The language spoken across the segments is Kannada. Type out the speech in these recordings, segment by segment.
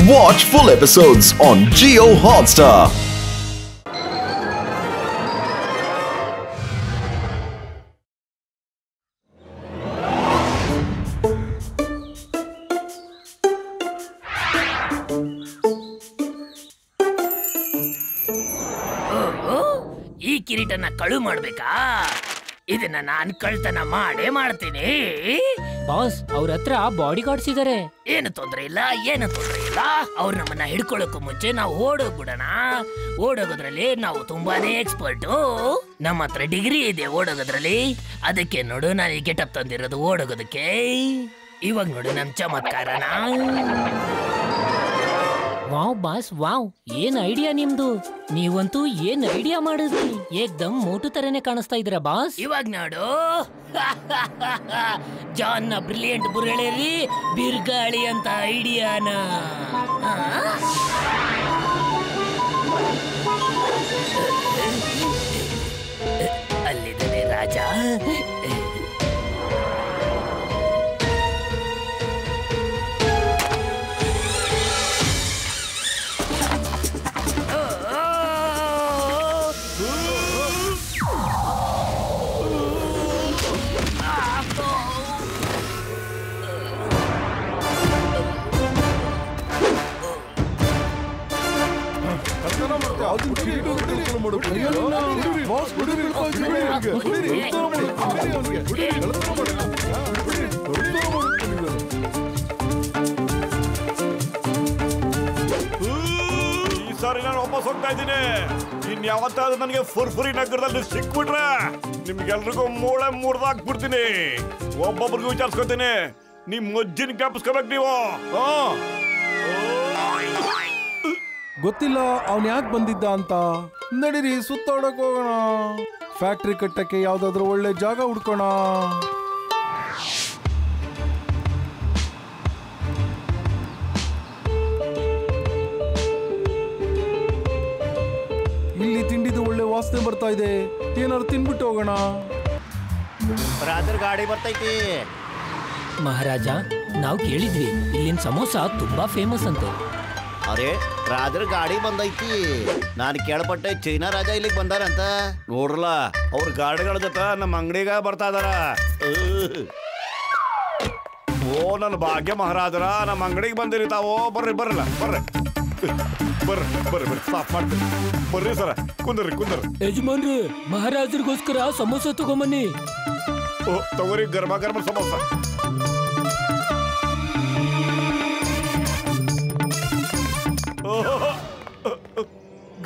Watch full episodes on Jio Hotstar. ಈ ಕಿರೀಟನ ಕಳು ಮಾಡ್ಬೇಕಾ? ಇದನ್ನ ನಾನು ಕಳ್ತನ ಮಾಡ್ತೀನಿ. ಬಾಸ್, ಅವ್ರ ಹತ್ರ ಬಾಡಿ ಗಾರ್ಡ್ಸ್ ಇದಾರೆ. ಏನು ತೊಂದ್ರೆ ಇಲ್ಲ. ಅವ್ರು ನಮ್ಮನ್ನ ಹಿಡ್ಕೊಳ್ಳೋಕ್ಕೂ ಮುಂಚೆ ನಾವು ಓಡೋಗ್ಬಿಡೋಣ. ಓಡೋಗೋದ್ರಲ್ಲಿ ನಾವು ತುಂಬಾನೇ ಎಕ್ಸ್ಪರ್ಟು. ನಮ್ಮ ಹತ್ರ ಡಿಗ್ರಿ ಇದೆ ಓಡೋಗೋದ್ರಲ್ಲಿ. ಅದಕ್ಕೆ ನೋಡು, ನಾನು ಈ ಗೆಟಪ್ ತಂದಿರೋದು ಓಡೋಗೋದಕ್ಕೆ. ಇವಾಗ ನೋಡು ನಮ್ ಚಮತ್ಕಾರನ. ವಾವ್ ಬಾಸ್, ವಾವ್, ಏನ್ ಐಡಿಯಾ ನಿಮ್ದು. ನೀವಂತೂ ಏನ್ ಐಡಿಯಾ ಮಾಡಿದ್ರಿ. ಏಕ್ದಮ್ ಮೋಟು ತರನೇ ಕಾಣಿಸ್ತಾ ಇದ್ರ ಬಾಸ್. ಇವಾಗ ನೋಡು, ಜಾನ್ ನ ಬ್ರಿಲಿಯಂಟ್ ಬುರಳೆರಿ ಬಿರ್ಗಾಳಿ ಅಂತ ಐಡಿಯಾನ. ಅಲ್ಲಿದ್ದಾನೆ ರಾಜ. ಈ ಸಾರಿ ನಾನು ವಾಪಸ್ ಹೋಗ್ತಾ ಇದ್ದೀನಿ. ಇನ್ಯಾವತ್ತಾದ್ರೂ ನನಗೆ ಫುರ್ಫುರಿ ನಗರದಲ್ಲಿ ಸಿಕ್ಬಿಟ್ರೆ ನಿಮ್ಗೆಲ್ರಿಗೂ ಮೂಳೆ ಮುರಿದಾಕ್ಬಿಡ್ತೀನಿ. ಒಬ್ಬೊಬ್ರಿಗೂ ವಿಚಾರಿಸ್ಕೊತೀನಿ. ನಿಮ್ ಮಜ್ಜಿನ ಜ್ಞಾಪಿಸ್ಕೋಬೇಕು ನೀವು. ಗೊತ್ತಿಲ್ಲ ಅವನ್ ಯಾಕೆ ಬಂದಿದ್ದ ಅಂತ. ನಡೀರಿ ಸುತ್ತಾಡಕ್ ಹೋಗೋಣ. ಫ್ಯಾಕ್ಟ್ರಿ ಕಟ್ಟಕ್ಕೆ ಯಾವ್ದಾದ್ರು ಒಳ್ಳೆ ಜಾಗ ಹುಡ್ಕೋಣ. ಇಲ್ಲಿ ತಿಂಡಿದು ಒಳ್ಳೆ ವಾಸನೆ ಬರ್ತಾ ಇದೆ. ಏನಾದ್ರು ತಿನ್ಬಿಟ್ಟು ಹೋಗೋಣ. ಗಾಡಿ ಬರ್ತೈತಿ. ಮಹಾರಾಜ, ನಾವು ಕೇಳಿದ್ವಿ ಇಲ್ಲಿನ ಸಮೋಸ ತುಂಬಾ ಫೇಮಸ್ ಅಂತೆ. ಅರೆ, ರಾಜರ ಗಾಡಿ ಬಂದೈತಿ. ನಾನು ಕೇಳ್ಪಟ್ಟೆ ಚೈನಾ ರಾಜ ಇಲ್ಲಿಗೆ ಬಂದಾರಂತ. ನೋಡ್ರಲ್ಲ, ಅವ್ರ ಗಾಡಿಗಳ ಜೊತೆ ನಮ್ಮ ಅಂಗಡಿಗ ಬರ್ತಾ ಇದಾರ. ಓ ನನ್ನ ಭಾಗ್ಯ ಮಹಾರಾಜರ, ನಮ್ಮ ಅಂಗಡಿಗೆ ಬಂದಿರಿ ತಾವು. ಬರ್ರಿ ಬರ್ರಲ್ಲ, ಬರ್ರಿ ಬರ್ರಿ ಬರ್ರಿ ಬರ್ರಿ ಸ್ಟಾಪ್ ಮಾಡ್ತೀರಿ. ಬರ್ರಿ ಸರ, ಕುಂದ್ರಿ. ಯಜಮಾನ್ರಿ, ಮಹಾರಾಜರಿಗೋಸ್ಕರ ಸಮೋಸ ತಗೊಂಬನ್ನಿ. ಓ ತಗೋರಿ, ಗರ್ಮ ಸಮೋಸ.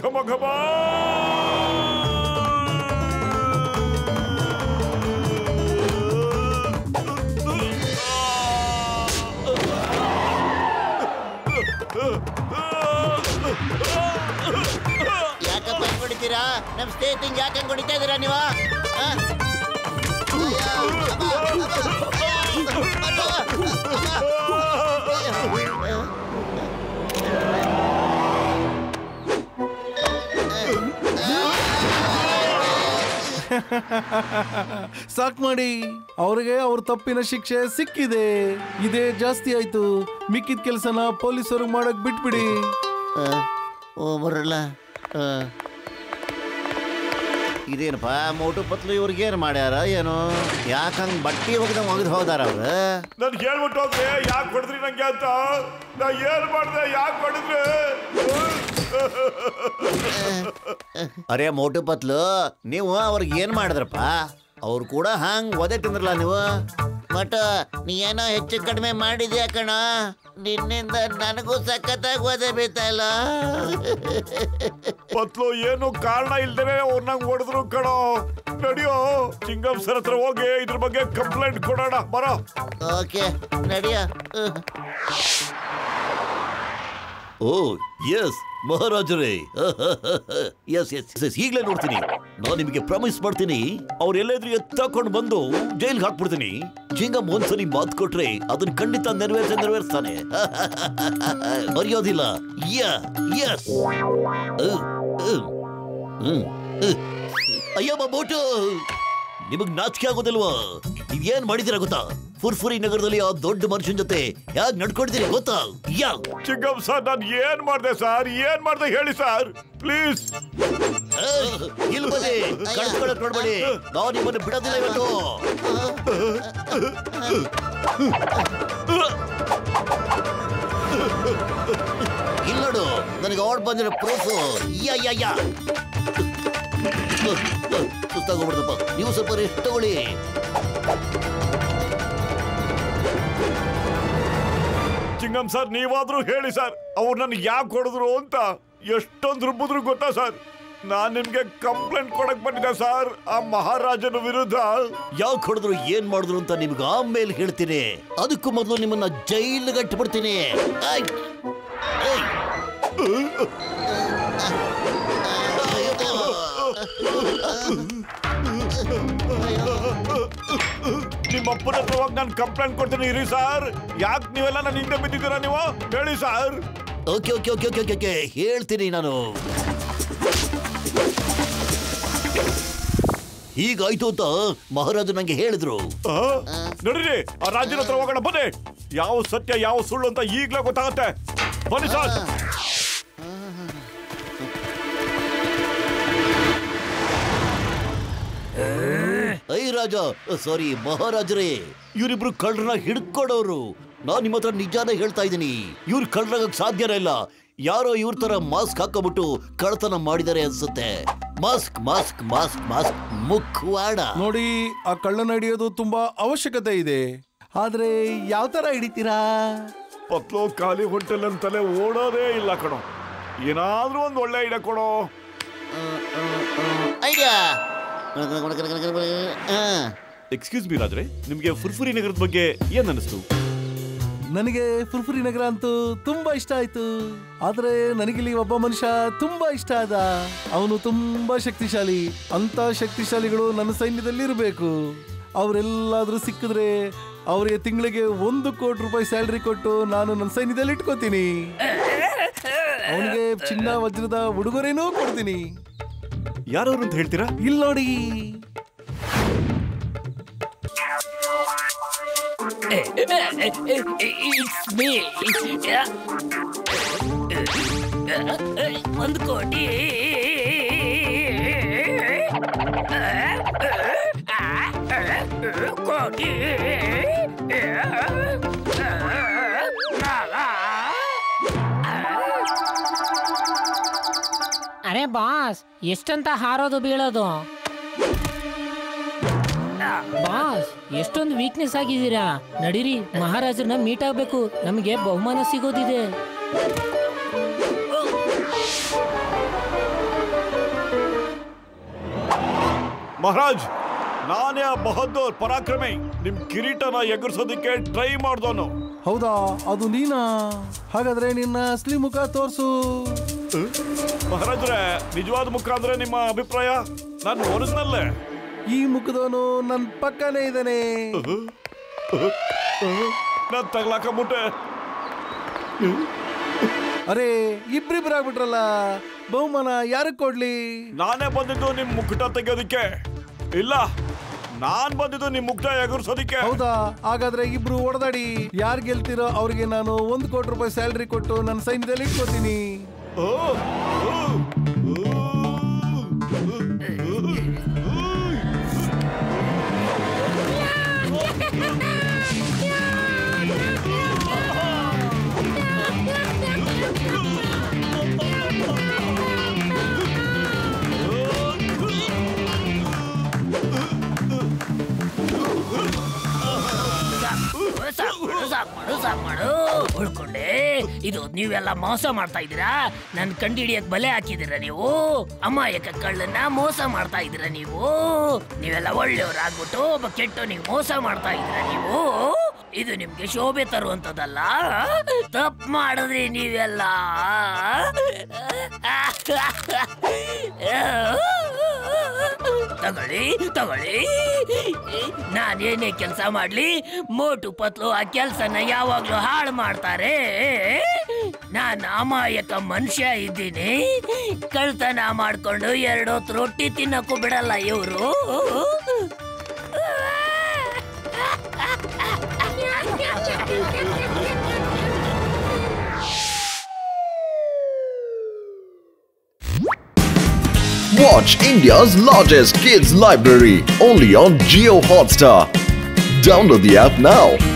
ಘಮ ಘಮ. ಯಾಕಪ್ಪ ಹೆಂಗ್ ಹೊಡಿತೀರಾ? ನಮ್ ಸ್ನೇಹಿತಂಗ್ ಯಾಕೆ ಹೆಂಗ್ ಹೊಡಿತಾ ಇದೀರಾ ನೀವು? ಸಾಕ್ ಮಾಡಿ. ಅವ್ರಿಗೆ ಅವ್ರ ತಪ್ಪಿನ ಶಿಕ್ಷೆ ಸಿಕ್ಕಿದೆ. ಇದೇ ಜಾಸ್ತಿ ಆಯ್ತು. ಮಿಕ್ಕಿದ ಕೆಲ್ಸನ ಪೊಲೀಸರು ಮಾಡಕ್ ಬಿಟ್ಬಿಡಿ. ಓ ಬರಲ್ಲ. ಇದೇನಪ್ಪ, ಮೋಟು ಪತ್ಲು ಇವ್ರಿಗೇನು ಮಾಡ್ಯಾರ ಏನೋ? ಯಾಕಂಗ್ ಬಟ್ಟಿ ಒಗ್ದು ಹೋದಾರ ಅವ್ರು? ನನ್ ಹೇಳ್ಬಿಟ್ಟು ಹೋಗ್ರಿ, ಯಾಕೆ ಹೊಡೆದ್ರಿ ನಂಗೆ ಅಂತ. ನಾ ಏನ್ ಮಾಡ್ದೆ, ಯಾಕೆ ಹೊಡೆದ್ರಿ? ಅರೆ ಮೋಟು ಪತ್ಲು, ನೀವು ಅವ್ರಿಗೆ ಏನ್ ಮಾಡಿದ್ರಪ್ಪ? ಅವ್ರು ಕೂಡ ಹಂಗ್ ಒದೆ ತಿಂದ್ರಲ್ಲ ನೀವು. ಬಟ್ ನೀ ಏನೋ ಹೆಚ್ಚು ಕಡಿಮೆ ಮಾಡಿದ್ಯಾ ಕಣ. ನಿನ್ನಿಂದ ನನಗೂ ಸಖತ್ತಾಗಿ ಒದೆ ಬೀಳ್ತಾ ಇಲ್ಲ. ಪತ್ಲು ಏನು ಕಾರಣ ಇಲ್ದೇನೆ ಅವ್ರನ್ನ ಹೊಡೆದ್ರು ಕಣೋ. ನಡಿಯೋ, ಚಿಂಗಂ ಸರ್ ಹತ್ರ ಹೋಗಿ ಇದ್ರ ಬಗ್ಗೆ ಕಂಪ್ಲೇಂಟ್ ಕೊಡೋಣ. ಬರೋ. ಓಕೆ, ನಡಿಯ. ಓ ಎಸ್ ಮಹಾರಾಜರೇ, ಎಸ್ ಎಸ್ ಎಸ್, ಈಗಲೇ ನೋಡ್ತೀನಿ. ನಾನು ನಿಮಗೆ ಪ್ರಾಮಿಸ್ ಮಾಡ್ತೀನಿ, ಅವ್ರೆಲ್ಲಾದ್ರೂ ಎತ್ತಾಕೊಂಡು ಬಂದು ಜೈಲ್ಗೆ ಹಾಕ್ಬಿಡ್ತೀನಿ. ಜಿಂಗಮ್ ಒಂದ್ಸಲಿ ಮಾತು ಕೊಟ್ರೆ ಅದನ್ನ ಖಂಡಿತ ನೆರವೇರಿಸ್ತಾನೆ. ಮರೆಯೋದಿಲ್ಲ. ಅಯ್ಯಮ್ಮ ಬೋಟು, ನಿಮಗ್ ನಾಚಿಕೆ ಆಗೋದಿಲ್ವಾ? ನೀವೇನ್ ಮಾಡಿದಿರ ಗೊತ್ತಾ? ಫುರ್ಫುರಿ ನಗರದಲ್ಲಿ ಆ ದೊಡ್ಡ ಮನುಷ್ಯನ ಜೊತೆ ಯಾಕೆ ನಡ್ಕೊಡ್ತೀರಿ ಗೊತ್ತಾ? ಚಿಂಗಂ ಸರ್, ನಾನು ಏನ್ ಮಾಡ್ದೆ ಸರ್? ಏನ್ ಮಾಡ್ದೆ ಹೇಳಿ ಸರ್, ಪ್ಲೀಸ್. ಇಲ್ಲಿ ಬನ್ನಿ, ಕಳ್ಸ್ಕೊಳಕ್ ನೋಡ್ಬೇಡಿ, ನಾವು ನಿಮ್ಮನ್ನು ಬಿಡೋದಿಲ್ಲ ಇವತ್ತು. ಇಲ್ಲಿ ನೋಡು, ನನಗೆ ಆರ್ಡರ್ ಬಂದಿರೋ ಪ್ರೂಫ್. ಯಾ ಸುಸ್ತಾಗೋಗ್ಬಿಡ್ತಪ್ಪ, ನೀವು ಸ್ವಲ್ಪ ರೆಸ್ಟ್ ತಗೊಳ್ಳಿ. ಚಿಂಗಂ ಸರ್, ನೀವಾದ್ರೂ ಹೇಳಿ ಸರ್, ಅವ್ರು ನನ್ಗೆ ಯಾಕೆ ಹೊಡೆದ್ರು ಅಂತ. ಎಷ್ಟೊಂದು ರುಬ್ಬಿದ್ರು ಗೊತ್ತಾ ಸರ್? ನಾನ್ ನಿಮ್ಗೆ ಕಂಪ್ಲೇಂಟ್ ಕೊಡಕ್ ಬಂದಿದ್ದೆ ಸರ್, ಆ ಮಹಾರಾಜನ ವಿರುದ್ಧ. ಯಾಕೆ ಹೊಡೆದ್ರು, ಏನ್ ಮಾಡಿದ್ರು ಅಂತ ನಿಮ್ಗೆ ಆಮೇಲೆ ಹೇಳ್ತೀನಿ. ಅದಕ್ಕೂ ಮೊದಲು ನಿಮ್ಮನ್ನ ಜೈಲಿಗೆ ಅಟ್ಬಿಡ್ತೀನಿ. ನಿಮ್ಮಪ್ಪನ ಹತ್ರ ಹೋಗಿ ನಾನು ಕಂಪ್ಲೇಂಟ್ ಕೊಡ್ತೀನಿ ಇರಿ ಸರ್. ಯಾಕೆ ನೀವೆಲ್ಲ ನನ್ನ ಹಿಂದೆ ಬಿದ್ದಿದ್ದೀರಾ ನೀವು? ಹೇಳಿ sir. Okay okay okay okay okay ಹೇಳ್ತೀನಿ ನಾನು. ಹೀಗಾಯ್ತು ಅಂತ ಮಹಾರಾಜ ನಂಗೆ ಹೇಳಿದ್ರು. ನಡೀರಿ, ಆ ರಾಜನ ಹತ್ರ ಹೋಗೋಣ ಬನ್ನಿ. ಯಾವ ಸತ್ಯ ಯಾವ ಸುಳ್ಳು ಅಂತ ಈಗ್ಲೇ ಗೊತ್ತಾಗತ್ತೆ. ಬನ್ನಿ ಸರ್. ಐ ರಾಜ, ಸಾರಿ ಮಹಾರಾಜರೇ, ಇವರಿಬ್ರು ಕಳ್ಳರನ್ನ ಹಿಡ್ಕೊಡೋರು. ನಾನ್ ನಿಮ್ಮ ಹತ್ರ ನಿಜಾನೇ ಹೇಳ್ತಾ ಇದ್ದೀನಿ. ಇವ್ರು ಕಳ್ಳರಾಗಕ್ ಸಾಧ್ಯನೇ ಇಲ್ಲ. ಯಾರೋ ಇವ್ರ ತರ ಮಾಸ್ಕ್ ಹಾಕೋಬಿಟ್ಟು ಕಳ್ಳತನ ಮಾಡಿದ್ದಾರೆ ಅನ್ಸುತ್ತೆ. ಮಾಸ್ಕ್ ಮಾಸ್ಕ್ ಮಾಸ್ಕ್ ಮಾಸ್ಕ್ ಮುಖವಾಡ. ನೋಡಿ, ಆ ಕಳ್ಳನ ಹಿಡಿಯೋದು ತುಂಬಾ ಅವಶ್ಯಕತೆ ಇದೆ. ಆದ್ರೆ ಯಾವ ತರ ಹಿಡಿತೀರಾ? ಪತ್ಲೋ ಖಾಲಿ ಹೋಟೆಲ್ ಅಂತಲೇ ಓಡೋದೇ ಇಲ್ಲ ಕಣೋ. ಏನಾದ್ರೂ ಒಂದು ಒಳ್ಳೆ ಐಡಿಯಾ ಕೊಡೋ. ಐಡಿಯಾ. ಎಕ್ಸ್ಕ್ಯೂಸ್ ಮೀ ರಾಜ್ರೆ, ನಿಮ್ಗೆ ಫುರ್ಫುರಿ ನಗರದ ಬಗ್ಗೆ ಏನ್ ಅನಿಸ್ತು? ನನಗೆ ಫುರ್ಫುರಿ ನಗರ ಅಂತೂ ತುಂಬಾ ಇಷ್ಟ ಆಯ್ತು. ಆದ್ರೆ ನನಗಿಲ್ಲಿ ಒಬ್ಬ ಮನುಷ್ಯ ತುಂಬಾ ಇಷ್ಟ ಆದ. ಅವನು ತುಂಬಾ ಶಕ್ತಿಶಾಲಿ. ಅಂತ ಶಕ್ತಿಶಾಲಿಗಳು ನನ್ನ ಸೈನ್ಯದಲ್ಲಿ ಇರಬೇಕು. ಅವರೆಲ್ಲಾದ್ರೂ ಸಿಕ್ಕಿದ್ರೆ ಅವರಿಗೆ ತಿಂಗಳಿಗೆ 1 ಕೋಟಿ ರೂಪಾಯಿ ಸ್ಯಾಲರಿ ಕೊಟ್ಟು ನಾನು ನನ್ನ ಸೈನ್ಯದಲ್ಲಿ ಇಟ್ಕೋತೀನಿ. ಅವನಿಗೆ ಚಿನ್ನ ವಜ್ರದ ಉಡುಗೊರೆನೂ ಕೊಡ್ತೀನಿ. ಯಾರವ್ರು ಅಂತ ಹೇಳ್ತೀರಾ? ಇಲ್ಲಿ ನೋಡಿ. ಒಂದು ಕೋಟಿ. ಕೋಟಿ. ಅರೆ ಬಾಸ್, ಎಷ್ಟಂತ ಹಾರೋದು ಬೀಳೋದು? ಬಾಸ್, ಎಷ್ಟೊಂದು ವೀಕ್ನೆಸ್ ಆಗಿದ್ದೀರಾ. ನಡೀರಿ, ಮಹಾರಾಜರನ್ನ ಮೀಟ್ ಆಗ್ಬೇಕು. ನಮಗೆ ಬಹುಮಾನ ಸಿಗೋದಿದೆ. ಮಹಾರಾಜ್, ನಾನೇ ಆ ಬಹದ್ದೂರ್ ಪರಾಕ್ರಮಿ. ನಿಮ್ ಕಿರೀಟನ ಎಗರ್ಸೋದಕ್ಕೆ ಟ್ರೈ ಮಾಡ್ದೋನು. ಹೌದಾ, ಅದು ನೀನಾ? ಹಾಗಾದ್ರೆ ನಿನ್ನ ಅಸಲಿ ಮುಖ ತೋರ್ಸು. ಮಹಾರಾಜ್ರೆ, ನಿಜವಾದ ಮುಖ ಅಂದ್ರೆ ನಿಮ್ಮ ಅಭಿಪ್ರಾಯ? ನಾನು ಒರಿಜಿನಲ್. ಈ ಮುಖದವನು ನನ್ನ ಪಕ್ಕನೇ ಇದ್ದಾನೆ. ನಾನು ತಗ್ಲಾಕಬಿಟ್ಟೆ. ಅರೆ, ಇಬ್ರಿಬ್ರಾಗ್ಬಿಟ್ರಲ್ಲ. ಬಹುಮಾನ ಯಾರಿಗೆ ಕೊಡ್ಲಿ? ನಾನೇ ಬಂದಿದ್ದು ನಿಮ್ ಮುಕ್ಟ ತೆಗೆಯೋದಿಕ್ಕೆ. ಇಲ್ಲ, ನಾನ್ ಬಂದಿದ್ದು ನಿಮ್ ಮುಕ್ತ ಎಗರ್ಸೋದಿಕ್ಕೆ. ಹೌದಾ? ಹಾಗಾದ್ರೆ ಇಬ್ರು ಹೊಡೆದಾಡಿ. ಯಾರು ಗೆಲ್ತಿರೋ ಅವ್ರಿಗೆ ನಾನು 1 ಕೋಟಿ ರೂಪಾಯಿ ಸ್ಯಾಲರಿ ಕೊಟ್ಟು ನನ್ನ ಸೈನ್ಯದಲ್ಲಿ ಇಟ್ಕೋತೀನಿ. ಸಾಕು ಮಾಡು. ಉಳ್ಕೊಂಡೆ. ಇದು ನೀವೆಲ್ಲ ಮೋಸ ಮಾಡ್ತಾ ಇದ್ದೀರಾ. ನನ್ ಕಂಡು ಹಿಡಿಯಕ್ ಬಲೆ ಹಾಕಿದಿರ ನೀವು. ಅಮಾಯಕ ಕಳ್ಳನ್ನ ಮೋಸ ಮಾಡ್ತಾ ಇದ್ದೀರಾ ನೀವು. ನೀವೆಲ್ಲ ಒಳ್ಳೆಯವ್ರಾಗ್ಬಿಟ್ಟು ಒಬ್ಬ ಕೆಟ್ಟವನಿಗೆ ಮೋಸ ಮಾಡ್ತಾ ಇದ್ದೀರಾ ನೀವು. ಇದು ನಿಮ್ಗೆ ಶೋಭೆ ತರುವಂತದಲ್ಲ. ತಪ್ಪು ಮಾಡಿದ್ರಿ ನೀವೆಲ್ಲ. ತಗೊಳ್ಳಿ. ನಾನೇನೇ ಕೆಲಸ ಮಾಡ್ಲಿ, ಮೋಟು ಪತ್ಲು ಆ ಕೆಲ್ಸನ ಯಾವಾಗ್ಲೂ ಹಾಳು ಮಾಡ್ತಾರೆ. ನಾನು ಅಮಾಯಕ ಮನುಷ್ಯ ಇದ್ದೀನಿ. ಕಳ್ತನ ಮಾಡ್ಕೊಂಡು 2 ಹೊತ್ತು ರೊಟ್ಟಿ ತಿನ್ನಕ್ಕೂ ಬಿಡಲ್ಲ ಇವರು. Watch India's largest kids library only on Jio Hotstar. Download the app now.